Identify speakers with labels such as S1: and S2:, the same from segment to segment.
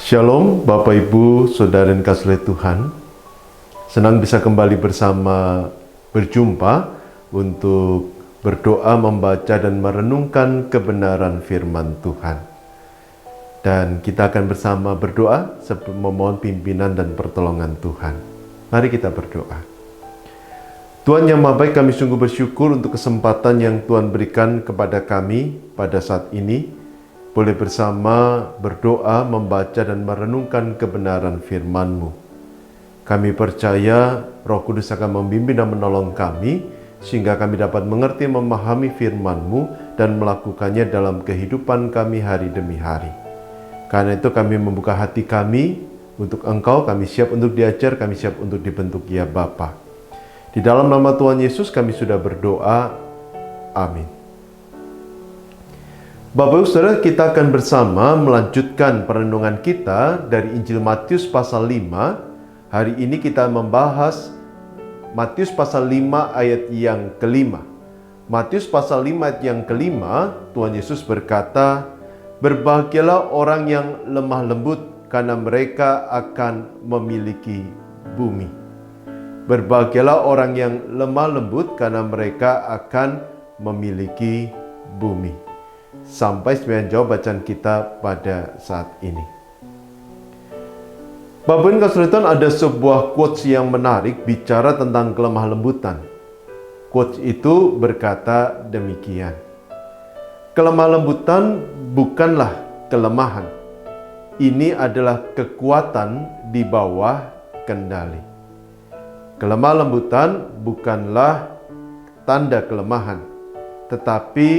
S1: Shalom Bapak Ibu, Saudara dan kasih Tuhan. Senang bisa kembali berjumpa untuk berdoa, membaca dan merenungkan kebenaran firman Tuhan. Dan kita akan bersama berdoa sebelum memohon pimpinan dan pertolongan Tuhan. Mari kita berdoa. Tuhan yang Maha Baik, kami sungguh bersyukur untuk kesempatan yang Tuhan berikan kepada kami pada saat ini, boleh bersama berdoa, membaca dan merenungkan kebenaran firman-Mu. Kami percaya Roh Kudus akan membimbing dan menolong kami, sehingga kami dapat mengerti, memahami firman-Mu dan melakukannya dalam kehidupan kami hari demi hari. Karena itu kami membuka hati kami untuk Engkau, kami siap untuk diajar, kami siap untuk dibentuk ya Bapa. Di dalam nama Tuhan Yesus kami sudah berdoa. Amin. Bapak Ibu Saudara, kita akan bersama melanjutkan perenungan kita dari Injil Matius pasal 5. Hari ini kita membahas Matius pasal 5 ayat yang kelima. Matius pasal 5 ayat yang kelima, Tuhan Yesus berkata, "Berbahagialah orang yang lemah lembut, karena mereka akan memiliki bumi." Berbahagialah orang yang lemah lembut, karena mereka akan memiliki bumi. Sampai sebagian jawab bacaan kita pada saat ini. Bapak Ibu Saudara, ada sebuah quotes yang menarik bicara tentang kelemah lembutan. Quotes itu berkata demikian. Kelemah lembutan bukanlah kelemahan. Ini adalah kekuatan di bawah kendali. Kelemah lembutan bukanlah tanda kelemahan, tetapi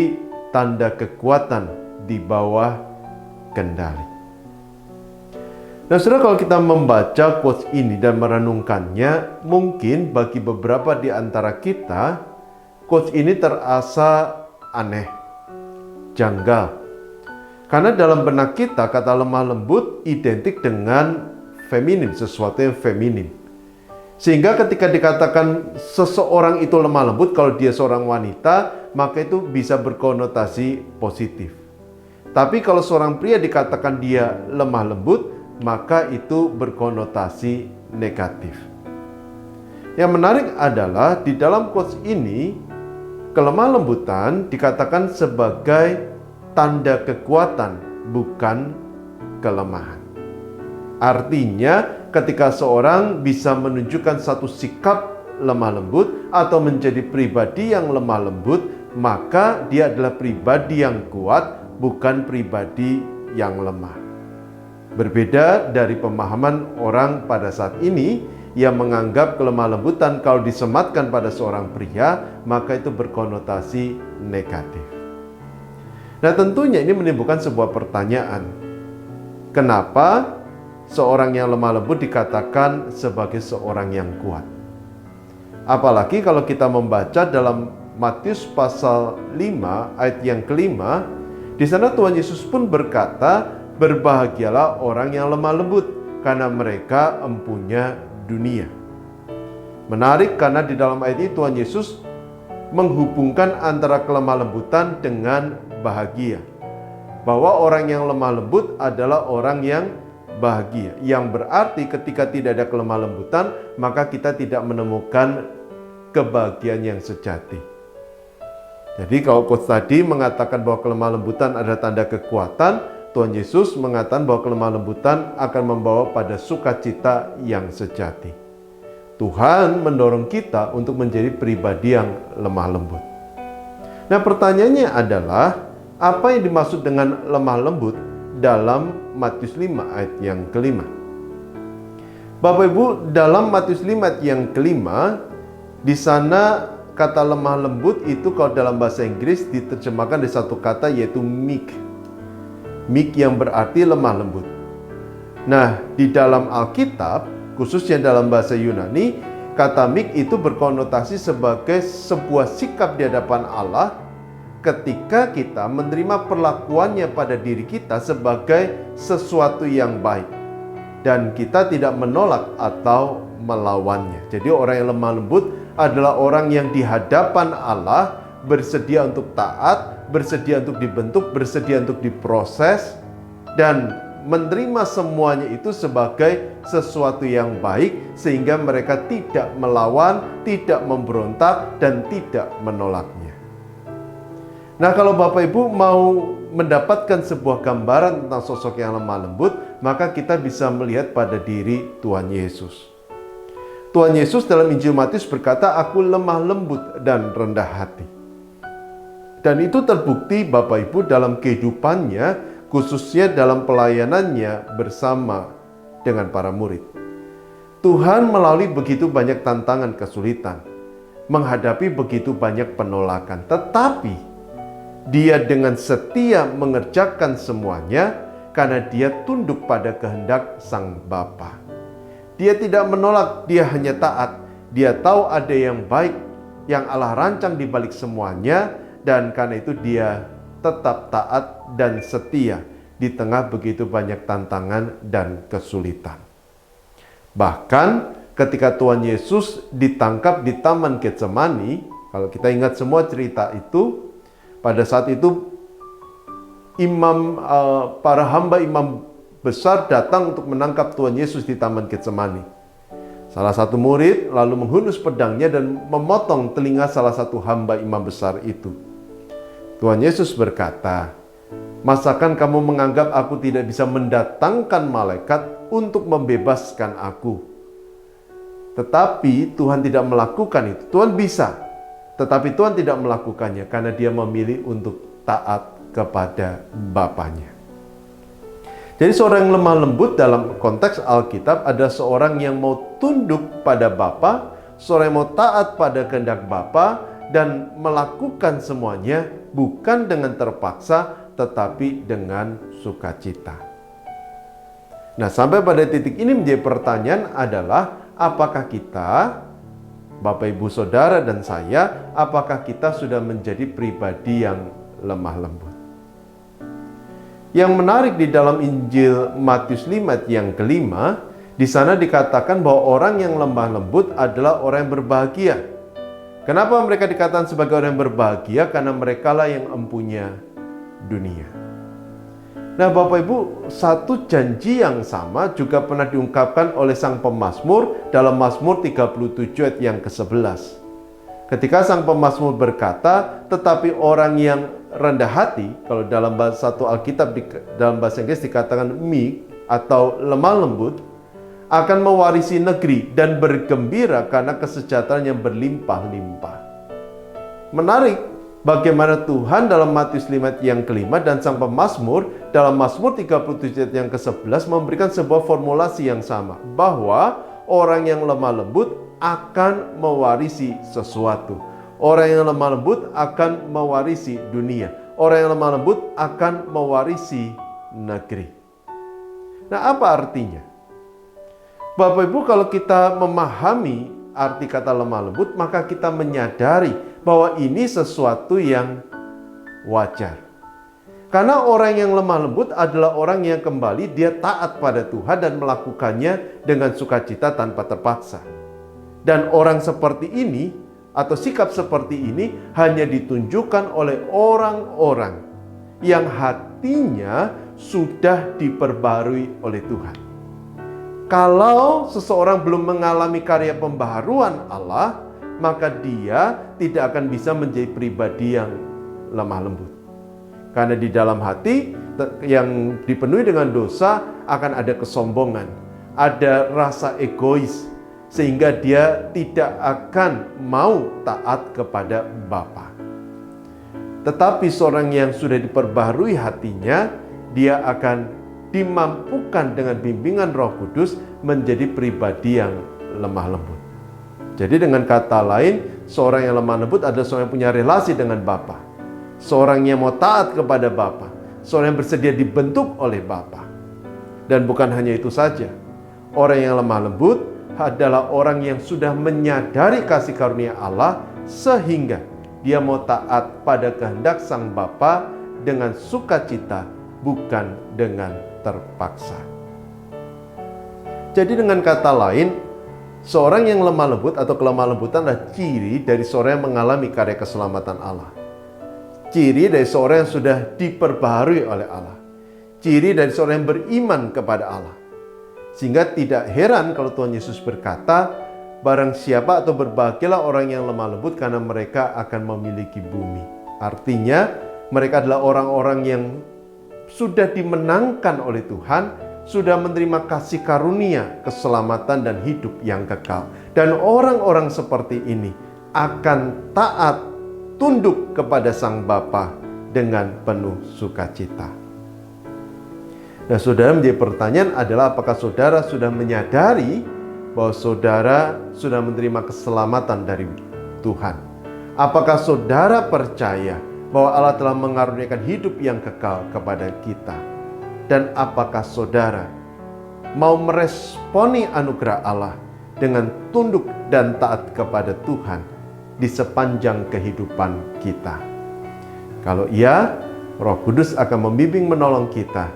S1: tanda kekuatan di bawah kendali. Nah, saudara, kalau kita membaca quotes ini dan merenungkannya, mungkin bagi beberapa di antara kita, quotes ini terasa aneh, janggal. Karena dalam benak kita, kata lemah lembut identik dengan feminim, sesuatu yang feminim. Sehingga ketika dikatakan seseorang itu lemah lembut, kalau dia seorang wanita, maka itu bisa berkonotasi positif. Tapi kalau seorang pria dikatakan dia lemah lembut, maka itu berkonotasi negatif. Yang menarik adalah di dalam quotes ini, kelemah lembutan dikatakan sebagai tanda kekuatan, bukan kelemahan. Artinya, ketika seorang bisa menunjukkan satu sikap lemah lembut atau menjadi pribadi yang lemah lembut, maka dia adalah pribadi yang kuat, bukan pribadi yang lemah. Berbeda dari pemahaman orang pada saat ini yang menganggap kelemah lembutan kalau disematkan pada seorang pria, maka itu berkonotasi negatif. Nah, tentunya ini menimbulkan sebuah pertanyaan. Kenapa seorang yang lemah lembut dikatakan sebagai seorang yang kuat? Apalagi kalau kita membaca dalam Matius pasal 5 ayat yang kelima, di sana Tuhan Yesus pun berkata, "Berbahagialah orang yang lemah lembut, karena mereka empunya dunia." Menarik karena di dalam ayat ini Tuhan Yesus menghubungkan antara kelemah lembutan dengan bahagia. Bahwa orang yang lemah lembut adalah orang yang bahagia. Yang berarti ketika tidak ada kelemah lembutan, maka kita tidak menemukan kebahagiaan yang sejati. Jadi kalau quotes tadi mengatakan bahwa kelemah lembutan adalah tanda kekuatan, Tuhan Yesus mengatakan bahwa kelemah lembutan akan membawa pada sukacita yang sejati. Tuhan mendorong kita untuk menjadi pribadi yang lemah lembut. Nah, pertanyaannya adalah, apa yang dimaksud dengan lemah lembut dalam Matius 5 ayat yang kelima? Bapak Ibu, dalam Matius 5 ayat yang kelima, di sana kata lemah lembut itu kalau dalam bahasa Inggris diterjemahkan dari satu kata, yaitu meek. Meek yang berarti lemah lembut. Nah, di dalam Alkitab, khususnya dalam bahasa Yunani, kata meek itu berkonotasi sebagai sebuah sikap di hadapan Allah ketika kita menerima perlakuannya pada diri kita sebagai sesuatu yang baik. Dan kita tidak menolak atau melawannya. Jadi orang yang lemah lembut adalah orang yang di hadapan Allah bersedia untuk taat, bersedia untuk dibentuk, bersedia untuk diproses, dan menerima semuanya itu sebagai sesuatu yang baik, sehingga mereka tidak melawan, tidak memberontak, dan tidak menolaknya. Nah, kalau Bapak Ibu mau mendapatkan sebuah gambaran tentang sosok yang lemah lembut, maka kita bisa melihat pada diri Tuhan Yesus. Tuhan Yesus dalam Injil Matius berkata, "Aku lemah lembut dan rendah hati." Dan itu terbukti Bapak Ibu dalam kehidupannya, khususnya dalam pelayanannya bersama dengan para murid. Tuhan melalui begitu banyak tantangan kesulitan, menghadapi begitu banyak penolakan, tetapi Dia dengan setia mengerjakan semuanya karena Dia tunduk pada kehendak Sang Bapa. Dia tidak menolak, Dia hanya taat. Dia tahu ada yang baik yang Allah rancang di balik semuanya, dan karena itu Dia tetap taat dan setia di tengah begitu banyak tantangan dan kesulitan. Bahkan ketika Tuhan Yesus ditangkap di Taman Getsemani, kalau kita ingat semua cerita itu, pada saat itu para hamba imam besar datang untuk menangkap Tuhan Yesus di Taman Getsemani. Salah satu murid lalu menghunus pedangnya dan memotong telinga salah satu hamba imam besar itu. Tuhan Yesus berkata, "Masakan kamu menganggap aku tidak bisa mendatangkan malaikat untuk membebaskan aku?" Tetapi Tuhan tidak melakukan itu. Tuhan bisa, tetapi Tuhan tidak melakukannya karena Dia memilih untuk taat kepada Bapanya. Jadi seorang yang lemah lembut dalam konteks Alkitab adalah seorang yang mau tunduk pada Bapa, seorang yang mau taat pada kehendak Bapa, dan melakukan semuanya bukan dengan terpaksa, tetapi dengan sukacita. Nah, sampai pada titik ini menjadi pertanyaan adalah, apakah kita, Bapak Ibu Saudara dan saya, apakah kita sudah menjadi pribadi yang lemah lembut? Yang menarik di dalam Injil Matius 5 yang kelima, di sana dikatakan bahwa orang yang lemah lembut adalah orang yang berbahagia. Kenapa mereka dikatakan sebagai orang yang berbahagia? Karena merekalah yang empunya dunia. Nah, Bapak Ibu, satu janji yang sama juga pernah diungkapkan oleh sang pemazmur dalam Mazmur 37 ayat yang ke-11. Ketika sang pemazmur berkata, "Tetapi orang yang rendah hati," kalau dalam bahasa satu Alkitab dalam bahasa Inggris dikatakan meek atau lemah lembut, akan mewarisi negeri dan bergembira karena kesejahteraan yang berlimpah-limpah. Menarik bagaimana Tuhan dalam Matius 5 yang kelima dan sang pemazmur dalam Mazmur 37 yang ke-11 memberikan sebuah formulasi yang sama, bahwa orang yang lemah lembut akan mewarisi sesuatu. Orang yang lemah lembut akan mewarisi dunia. Orang yang lemah lembut akan mewarisi negeri. Nah, apa artinya? Bapak Ibu, kalau kita memahami arti kata lemah lembut, maka kita menyadari bahwa ini sesuatu yang wajar. Karena orang yang lemah lembut adalah orang yang kembali dia taat pada Tuhan dan melakukannya dengan sukacita tanpa terpaksa. Dan orang seperti ini atau sikap seperti ini hanya ditunjukkan oleh orang-orang yang hatinya sudah diperbarui oleh Tuhan. Kalau seseorang belum mengalami karya pembaharuan Allah, maka dia tidak akan bisa menjadi pribadi yang lemah lembut. Karena di dalam hati yang dipenuhi dengan dosa akan ada kesombongan, ada rasa egois, sehingga dia tidak akan mau taat kepada Bapa. Tetapi seorang yang sudah diperbaharui hatinya, dia akan dimampukan dengan bimbingan Roh Kudus menjadi pribadi yang lemah lembut. Jadi dengan kata lain, seorang yang lemah lembut adalah seorang yang punya relasi dengan Bapa. Seorang yang mau taat kepada Bapa. Seorang yang bersedia dibentuk oleh Bapa. Dan bukan hanya itu saja. Orang yang lemah lembut adalah orang yang sudah menyadari kasih karunia Allah sehingga dia mau taat pada kehendak Sang Bapa dengan sukacita, bukan dengan terpaksa. Jadi dengan kata lain, seorang yang lemah lembut atau kelemah lembutan adalah ciri dari seorang yang mengalami karya keselamatan Allah. Ciri dari seorang yang sudah diperbaharui oleh Allah. ciri dari seorang yang beriman kepada Allah. Sehingga tidak heran kalau Tuhan Yesus berkata, barang siapa atau berbahagialah orang yang lemah lembut karena mereka akan memiliki bumi. Artinya mereka adalah orang-orang yang sudah dimenangkan oleh Tuhan, sudah menerima kasih karunia, keselamatan dan hidup yang kekal. Dan orang-orang seperti ini akan taat, tunduk kepada Sang Bapa dengan penuh sukacita. Nah, saudara, menjadi pertanyaan adalah apakah saudara sudah menyadari bahwa saudara sudah menerima keselamatan dari Tuhan? Apakah saudara percaya bahwa Allah telah mengaruniakan hidup yang kekal kepada kita? Dan apakah saudara mau meresponi anugerah Allah dengan tunduk dan taat kepada Tuhan di sepanjang kehidupan kita? Kalau iya, Roh Kudus akan membimbing menolong kita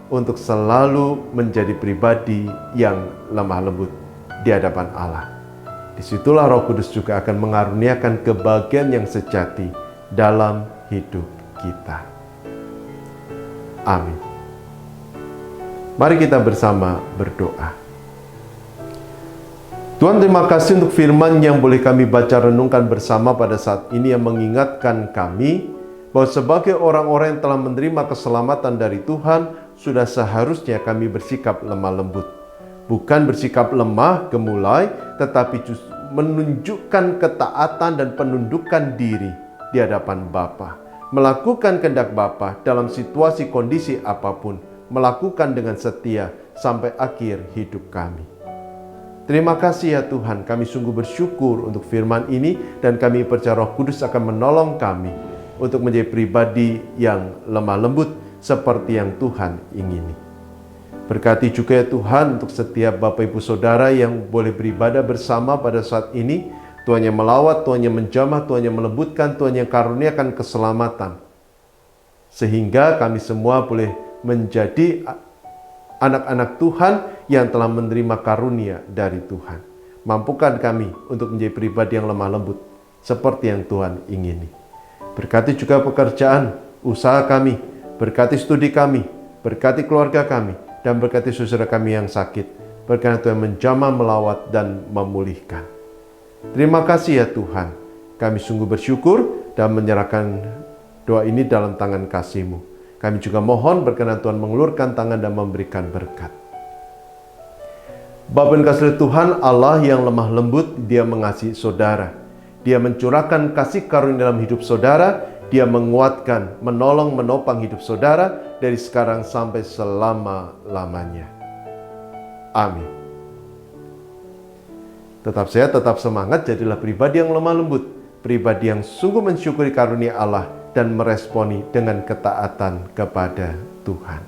S1: untuk selalu menjadi pribadi yang lemah lembut di hadapan Allah. Disitulah Roh Kudus juga akan mengaruniakan kebahagiaan yang sejati dalam hidup kita. Amin. Mari kita bersama berdoa. Tuhan, terima kasih untuk firman yang boleh kami baca renungkan bersama pada saat ini, yang mengingatkan kami bahwa sebagai orang-orang yang telah menerima keselamatan dari Tuhan, sudah seharusnya kami bersikap lemah lembut. Bukan bersikap lemah gemulai, tetapi justru menunjukkan ketaatan dan penundukan diri di hadapan Bapa. Melakukan kehendak Bapa dalam situasi kondisi apapun. Melakukan dengan setia sampai akhir hidup kami. Terima kasih ya Tuhan, kami sungguh bersyukur untuk firman ini, dan kami percaya Roh Kudus akan menolong kami untuk menjadi pribadi yang lemah lembut seperti yang Tuhan ingini. Berkati juga ya Tuhan untuk setiap Bapak Ibu Saudara yang boleh beribadah bersama pada saat ini. Tuhan yang melawat, Tuhan yang menjamah, Tuhan yang melembutkan, Tuhan yang karuniakan keselamatan. Sehingga kami semua boleh menjadi anak-anak Tuhan yang telah menerima karunia dari Tuhan. Mampukan kami untuk menjadi pribadi yang lemah lembut seperti yang Tuhan ingini. Berkati juga pekerjaan, usaha kami, berkati studi kami, berkati keluarga kami, dan berkati saudara kami yang sakit. Berkenan Tuhan menjamah, melawat, dan memulihkan. Terima kasih ya Tuhan. Kami sungguh bersyukur dan menyerahkan doa ini dalam tangan kasih-Mu. Kami juga mohon berkenan Tuhan mengulurkan tangan dan memberikan berkat. Bapa yang kasih Tuhan, Allah yang lemah lembut, Dia mengasihi saudara. Dia mencurahkan kasih karunia dalam hidup saudara. Dia menguatkan, menolong, menopang hidup saudara dari sekarang sampai selama-lamanya. Amin. Tetap sehat, tetap semangat, jadilah pribadi yang lemah lembut, pribadi yang sungguh mensyukuri karunia Allah dan meresponi dengan ketaatan kepada Tuhan.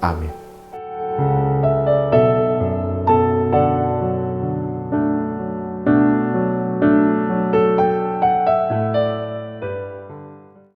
S1: Amin.